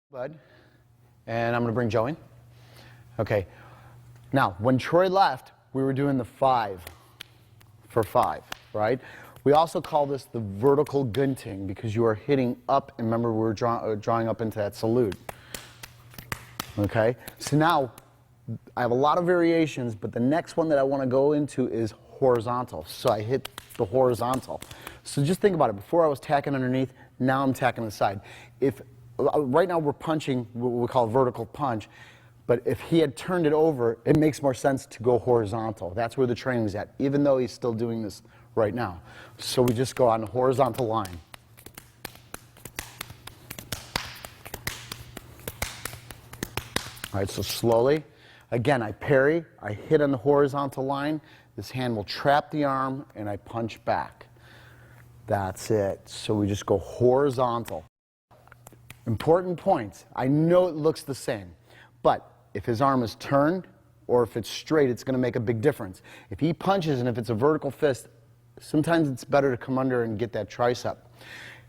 Bud, and I'm going to bring Joe in. Okay. Now, when Troy left, we were doing the 5 for 5, right? We also call this the vertical gunting because you are hitting up, and remember we were drawing up into that salute. Okay? So now, I have a lot of variations, but the next one that I want to go into is horizontal. So I hit the horizontal. So just think about it. Before I was tacking underneath, now I'm tacking the side. Right now we're punching what we call a vertical punch, but if he had turned it over, it makes more sense to go horizontal. That's where the training's at, even though he's still doing this right now. So we just go on the horizontal line. All right, so slowly. Again, I parry, I hit on the horizontal line. This hand will trap the arm, and I punch back. That's it. So we just go horizontal. Important points. I know it looks the same, but if his arm is turned or if it's straight, it's going to make a big difference. If he punches and if it's a vertical fist, sometimes it's better to come under and get that tricep.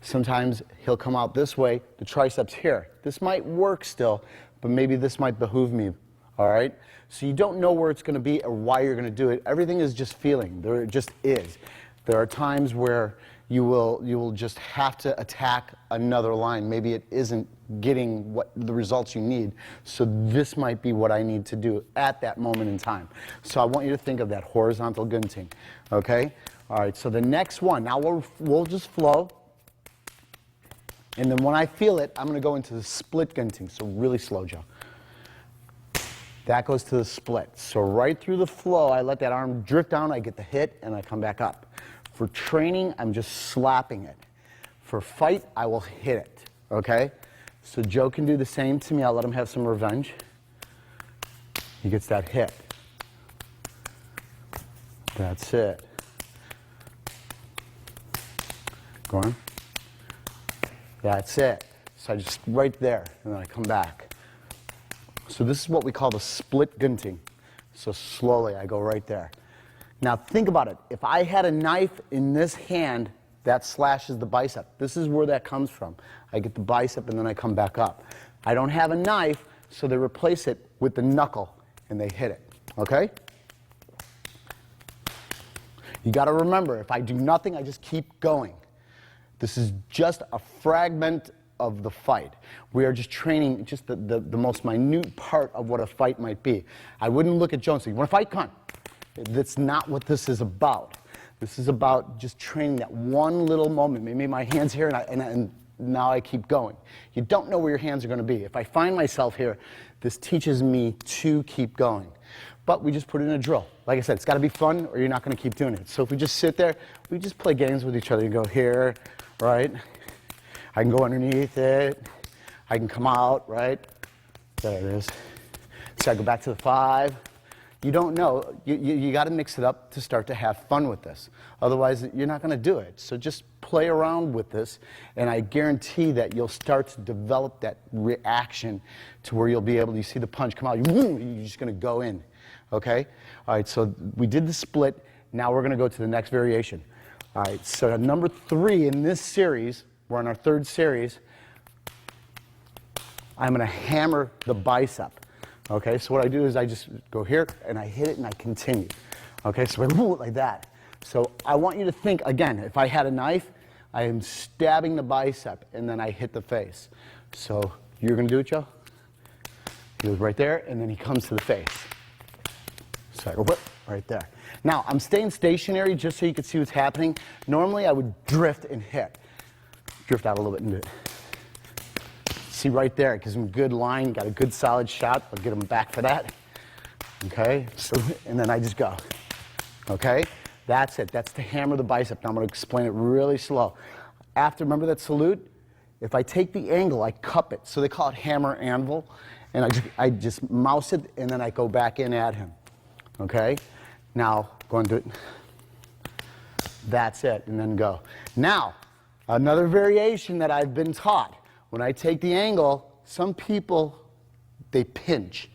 Sometimes he'll come out this way, the tricep's here. This might work still, but maybe this might behoove me, all right? So you don't know where it's going to be or why you're going to do it. Everything is just feeling. There it just is. There are times where you will just have to attack another line. Maybe it isn't getting the results you need. So this might be what I need to do at that moment in time. So I want you to think of that horizontal gunting, okay? All right, so the next one, now we'll just flow. And then when I feel it, I'm gonna go into the split gunting. So really slow, Joe. That goes to the split. So right through the flow, I let that arm drift down, I get the hit, and I come back up. For training, I'm just slapping it. For fight, I will hit it, okay? So Joe can do the same to me. I'll let him have some revenge. He gets that hit. That's it. Go on. That's it. So I just right there, and then I come back. So this is what we call the split gunting. So slowly, I go right there. Now think about it. If I had a knife in this hand, that slashes the bicep. This is where that comes from. I get the bicep and then I come back up. I don't have a knife, so they replace it with the knuckle and they hit it, okay? You gotta remember, if I do nothing, I just keep going. This is just a fragment of the fight. We are just training just the most minute part of what a fight might be. I wouldn't look at Joe and say, you wanna fight? Come on. That's not what this is about. This is about just training that one little moment. Maybe my hand's here and now I keep going. You don't know where your hands are going to be. If I find myself here, this teaches me to keep going. But we just put it in a drill. Like I said, it's got to be fun or you're not going to keep doing it. So if we just sit there, we just play games with each other. You go here, right? I can go underneath it. I can come out, right? There it is. So I go back to the 5. You don't know. You got to mix it up to start to have fun with this. Otherwise, you're not going to do it. So just play around with this, and I guarantee that you'll start to develop that reaction to where you'll be able to, you see the punch come out, you're just going to go in, okay? All right, so we did the split. Now we're going to go to the next variation. All right, so number 3 in this series, we're on our 3rd series, I'm going to hammer the bicep. Okay, so what I do is I just go here and I hit it and I continue. Okay, so I move it like that. So I want you to think, again, if I had a knife, I am stabbing the bicep and then I hit the face. So you're gonna do it, Joe? He goes right there and then he comes to the face. So I go whip right there. Now I'm staying stationary just so you can see what's happening. Normally I would drift and hit. Drift out a little bit and do it. See right there, it gives him a good line, got a good solid shot. I'll get him back for that. Okay, so, and then I just go. Okay, that's it. That's to hammer the bicep. Now I'm going to explain it really slow. After, remember that salute? If I take the angle, I cup it. So they call it hammer anvil. And I just mouse it, and then I go back in at him. Okay, now go and do it. That's it, and then go. Now, another variation that I've been taught. When I take the angle, some people, they pinch.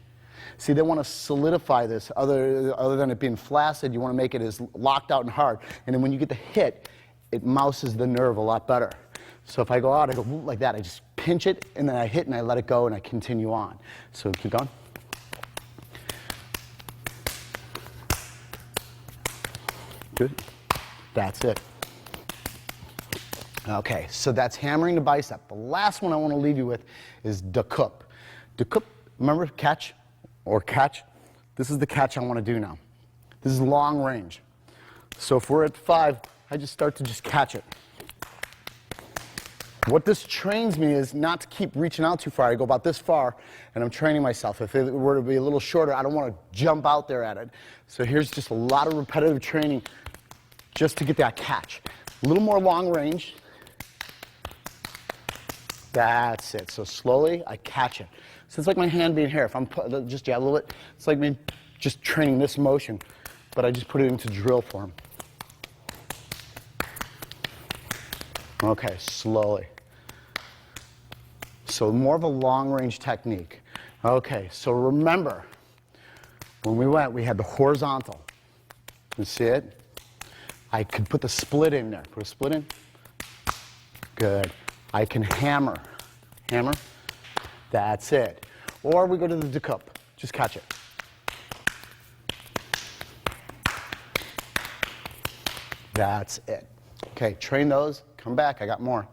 See, they want to solidify this. Other than it being flaccid, you want to make it as locked out and hard. And then when you get the hit, it mouses the nerve a lot better. So if I go out, I go like that, I just pinch it, and then I hit and I let it go and I continue on. So keep going. Good. That's it. Okay, so that's hammering the bicep. The last one I want to leave you with is the cup. The cup, remember catch or catch? This is the catch I want to do now. This is long range. So if we're at 5, I just start to just catch it. What this trains me is not to keep reaching out too far. I go about this far, and I'm training myself. If it were to be a little shorter, I don't want to jump out there at it. So here's just a lot of repetitive training just to get that catch. A little more long range. That's it. So slowly, I catch it. So it's like my hand being here. If I'm just jab a little bit, it's like me just training this motion, but I just put it into drill form. Okay, slowly. So more of a long range technique. Okay, so remember, when we went, we had the horizontal. You see it? I could put the split in there. Put a split in. Good. I can hammer. Hammer. That's it. Or we go to the decup. Just catch it. That's it. Okay, train those. Come back. I got more.